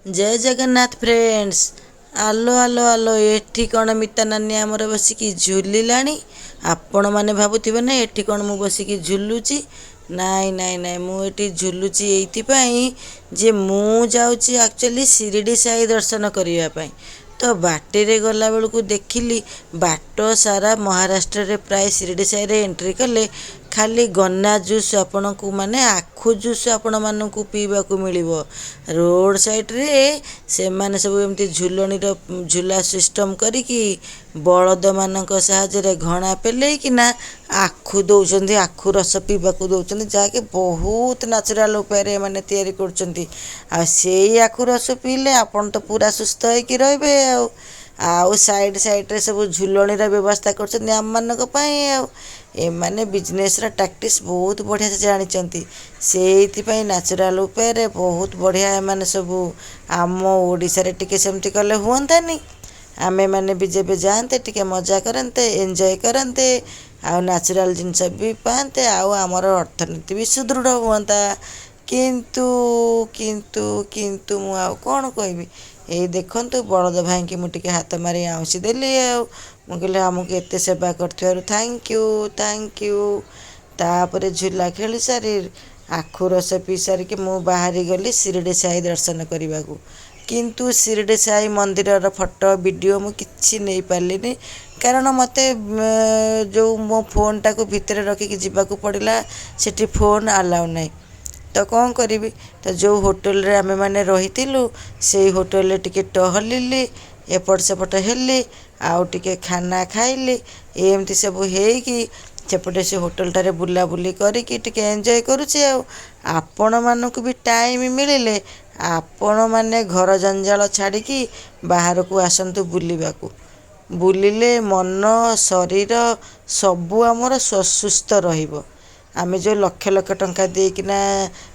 जय जगन्नाथ फ्रेंड्स। आलो आलो आलो एठी कौन मिता नानी आमर बसिकी झुलिलाणी। आपण मैंने भावुथिबे ना एठी कौन मु बसिकी झुलुची। नाई नाई नाई मु एठी झुलुची एइथिपाई जे मु जाउची एक्चुअली शिरडी साई दर्शन करिया पाई। तो बाटेरे गला बेलू देखिली बाट सारा महाराष्ट्र रे प्राय शिरडी साई रे एंट्री कले खाली गन्ना जूस आपण को माने आखु जूस आपण मानकु पीबा को मिलिबो। रोड साइड रे से माने सब एमती झुलणी रो झुला सिस्टम करिकी बलद मानक साहाଯ୍ୟରେ घणा पेले किना आखु दउचंदी, आखु रस पीबा को दउचंदी, जाके बहुत नेचुरल उपाय रे माने तयारी करचंती। आ सेई आखु रस पीले आपण तो पूरा सुस्थ होइकी रहबे। आउ साइड साइड रे सब झुलणी रा व्यवस्था करचंदी आम मानक पई। एमाने बिजनेस रा टैक्टिस बहुत बढ़िया से जानिचंती। सेइथिपाई नेचुरल उपाय रे बहुत बढ़िया एमाने सब आम ओडिसा रे टिके सेमती कले हुअंतानी। आमे माने भी जेबे जानते टिके मजा करते, एंजॉय करते, आ नेचुरल जिनस भी पाते, आमर अर्थनीति भी सुदृढ़ हुअंता। किंतु किंतु किंतु मु आ कौन कहबी। एई देखंतु बलद भाई की मुझे हाथ मारी आउसी देली। मुझे आमको एत सेवा कर थैंक यू। तापर झूला खेली सारी आखु रस पी सारिकी मु बाहरी गली शिरडी साई दर्शन करने को। किंतु शिरडी साई मंदिर फोटो वीडियो मु किछि नहीं पारलिनी, कारण मते जो मो फोन टाको भितर रखिकी जीवाकू पड़ला, सेठी फोन अलाउ नहीं। तो कौन करी। तो जो होटल रे आमे माने रहीतिलु से होटल रे टिके टहलिली, एपट सेपट हेली, आउ टिके खाना खाइली। एमती सब हेकी सेपटे से होटल टारे बुला बुली करिकी टिके एंजॉय करूची। आपण मानकु भी टाइम मिलिले आपण माने घर जंजाल छाड़िकी बाहर को आसंतु बुलिबाकू। बुलिले मन शरीर सबु आमर सुस्थ रहिबो। आमे जो लक्ष लक्ष टंका देकिना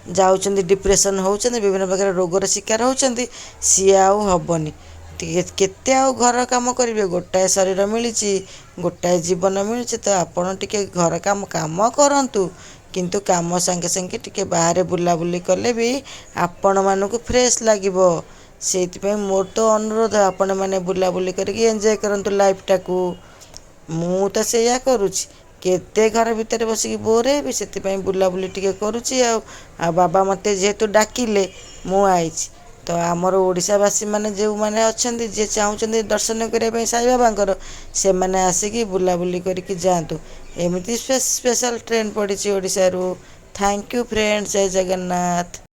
जाउचंदी, डिप्रेशन होउचंदी, विभिन्न प्रकार रोगर शिकार होउचंदी, सी आउ हबनी। केते आउ घर काम करिवे। गोटाए शरीर मिलिची, गोटाए जीवन मिलिची। तो आपण टिके घर काम काम करंतु, किंतु काम संगे संगे टिके बाहर बुलाबुली कले भी आपण मानकु फ्रेश लागिबो। सेइथिपाई मोर तो अनुरोध, आपण माने बुलाबुली करिकी एंजॉय करंतु लाइफ टाकू। मु तो सेया करूची। केते घर भितर बसिकी बोर हेबी, सेतिपाई बुलाबुली टिके करूची। आ बाबा मते जेहेतु डाकिले मु आइची। तो आमर ओडिशावासी माने जो माने अछंती, जे चाहुचंती दर्शन करिया पई साई बाबांकर, से माने आसिकी बुलाबुली करिकी जातु। एमिति स्पेशल ट्रेन पड़िची ओडिसा रु। Thank you friends. जय जगन्नाथ।